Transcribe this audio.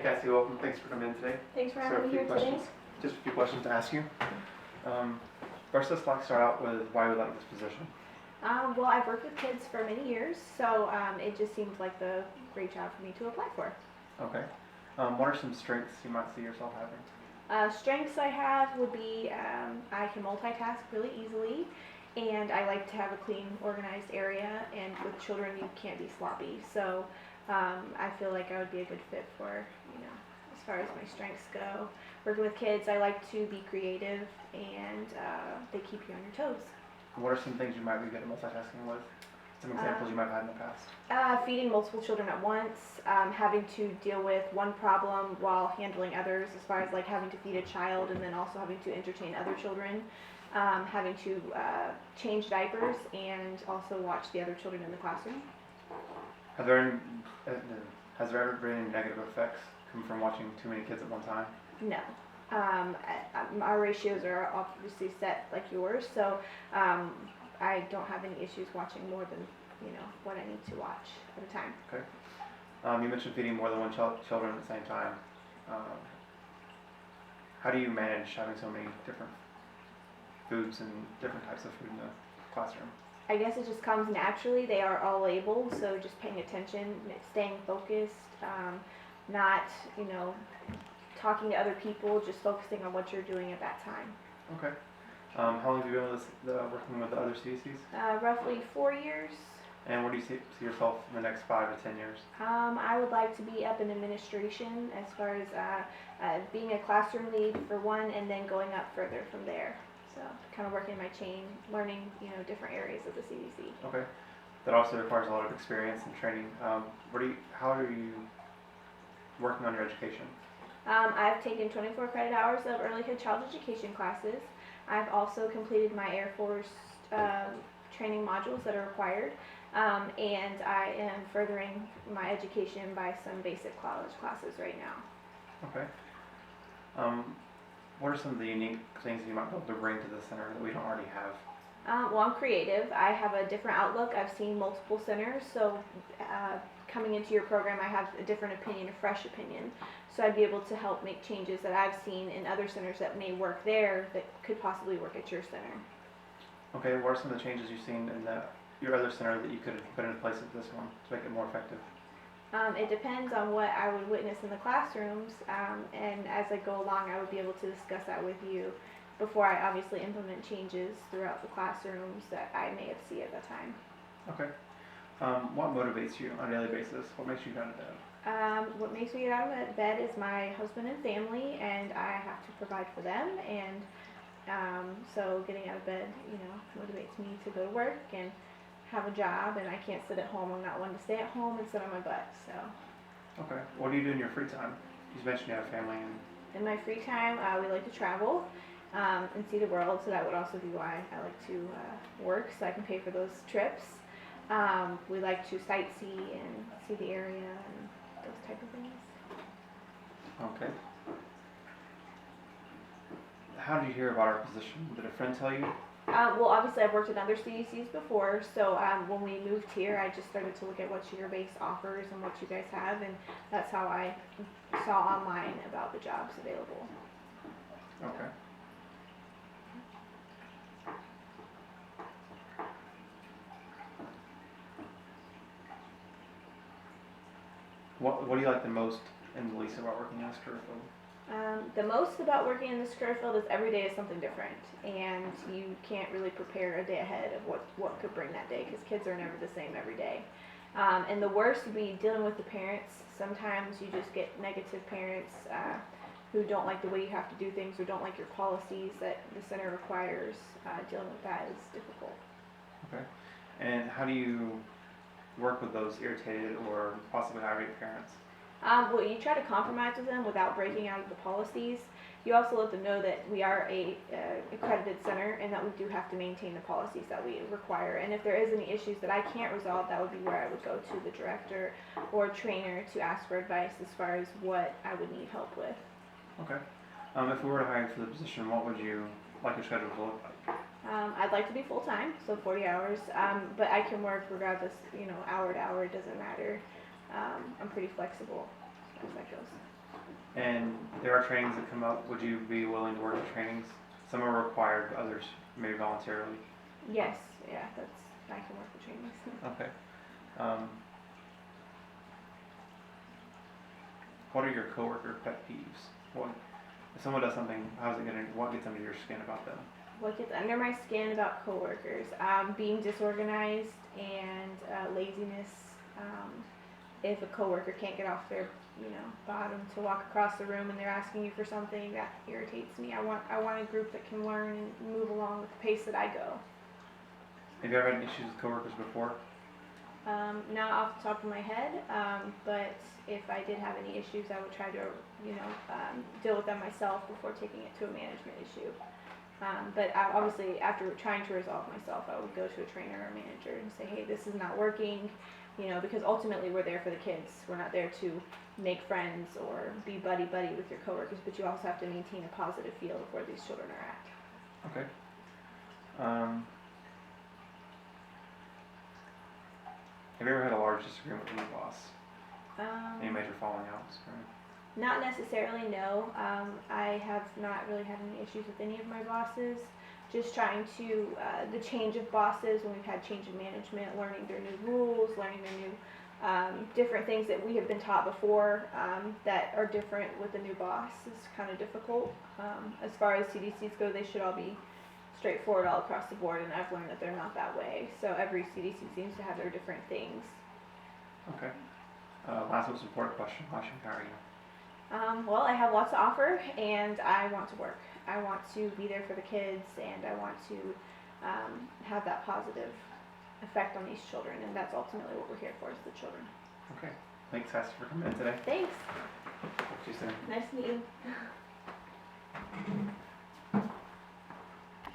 Cassie, welcome. Thanks for coming in today. Thanks for So having me here today. Just a few questions to ask you. First, let's start out with why you like this position. Well, I've worked with kids for many years, so it just seemed like the great job for me to apply for. Okay. What are some strengths you might see yourself having? Strengths I have would be I can multitask really easily, and I like to have a clean, organized area, and with children you can't be sloppy. So I feel like I would be a good fit for, as far as my strengths go. Working with kids, I like to be creative, and they keep you on your toes. What are some things you might be good at multitasking with? Some examples you might have had in the past? Feeding multiple children at once, having to deal with one problem while handling others, as far as like having to feed a child and then also having to entertain other children, having to change diapers and also watch the other children in the classroom. Has there ever been any negative effects come from watching too many kids at one time? No. Our ratios are obviously set like yours, so I don't have any issues watching more than what I need to watch at a time. Okay. You mentioned feeding more than one children at the same time. How do you manage having so many different foods and different types of food in the classroom? I guess it just comes naturally. They are all labeled, so just paying attention, staying focused, not talking to other people, just focusing on what you're doing at that time. Okay. How long have you been with working with the other CDCs? Roughly 4 years. And where do you see yourself in the next 5 to 10 years? I would like to be up in administration, as far as being a classroom lead for one, and then going up further from there. So kind of working my chain, learning different areas of the CDC. Okay. That also requires a lot of experience and training. How are you working on your education? I've taken 24 credit hours of early child education classes. I've also completed my Air Force training modules that are required, and I am furthering my education by some basic college classes right now. Okay. What are some of the unique things you might be able to bring to the center that we don't already have? Well, I'm creative. I have a different outlook. I've seen multiple centers, so coming into your program, I have a different opinion, a fresh opinion. So I'd be able to help make changes that I've seen in other centers that may work there that could possibly work at your center. Okay, what are some of the changes you've seen in your other center that you could have put into place at this one to make it more effective? It depends on what I would witness in the classrooms, and as I go along, I would be able to discuss that with you before I obviously implement changes throughout the classrooms that I may have seen at that time. Okay. What motivates you on a daily basis? What makes you get out of bed? What makes me get out of bed is my husband and family, and I have to provide for them, and so getting out of bed, motivates me to go to work and have a job, and I can't sit at home. I'm not one to stay at home and sit on my butt. So. Okay. What do you do in your free time? You mentioned you have a family. In my free time, we like to travel and see the world, so that would also be why I like to work, so I can pay for those trips. We like to sightsee and see the area and those type of things. Okay. How did you hear about our position? Did a friend tell you? Well, obviously I've worked in other CDCs before, so when we moved here, I just started to look at what your base offers and what you guys have, and that's how I saw online about the jobs available. Okay. What do you like the most and the least about working in this career field? The most about working in this career field is every day is something different, and you can't really prepare a day ahead of what could bring that day, because kids are never the same every day. And the worst would be dealing with the parents. Sometimes you just get negative parents who don't like the way you have to do things or don't like your policies that the center requires. Dealing with that is difficult. Okay. And how do you work with those irritated or possibly irate parents? Well, you try to compromise with them without breaking out of the policies. You also let them know that we are a accredited center and that we do have to maintain the policies that we require. And if there is any issues that I can't resolve, that would be where I would go to the director or trainer to ask for advice as far as what I would need help with. Okay. If we were to hire you for the position, what would you like your schedule to look like? I'd like to be full-time, so 40 hours, but I can work regardless, hour to hour, it doesn't matter. I'm pretty flexible as that goes. And there are trainings that come up. Would you be willing to work the trainings? Some are required, others maybe voluntarily. Yes, yeah, I can work the trainings. Okay. What are your coworker pet peeves? What if someone does something? What gets under your skin about them? What gets under my skin about coworkers? Being disorganized and laziness. If a coworker can't get off their bottom to walk across the room and they're asking you for something, that irritates me. I want a group that can learn and move along with the pace that I go. Have you ever had issues with coworkers before? Not off the top of my head, but if I did have any issues, I would try to, deal with them myself before taking it to a management issue. But obviously, after trying to resolve myself, I would go to a trainer or manager and say, hey, this is not working, because ultimately we're there for the kids. We're not there to make friends or be buddy-buddy with your coworkers, but you also have to maintain a positive feel of where these children are at. Okay. Have you ever had a large disagreement with your boss? Any major falling outs? Not necessarily, no. I have not really had any issues with any of my bosses. Just trying to, the change of bosses, when we've had change of management, learning their new rules, learning their new different things that we have been taught before that are different with the new boss is kind of difficult. As far as CDCs go, they should all be straightforward all across the board, and I've learned that they're not that way. So every CDC seems to have their different things. Okay. Last most important question. How are you? Well, I have lots to offer, and I want to work. I want to be there for the kids, and I want to have that positive effect on these children, and that's ultimately what we're here for, is the children. Okay. Thanks, Hester, for coming in today. Thanks. Talk to you soon. Nice to meet you.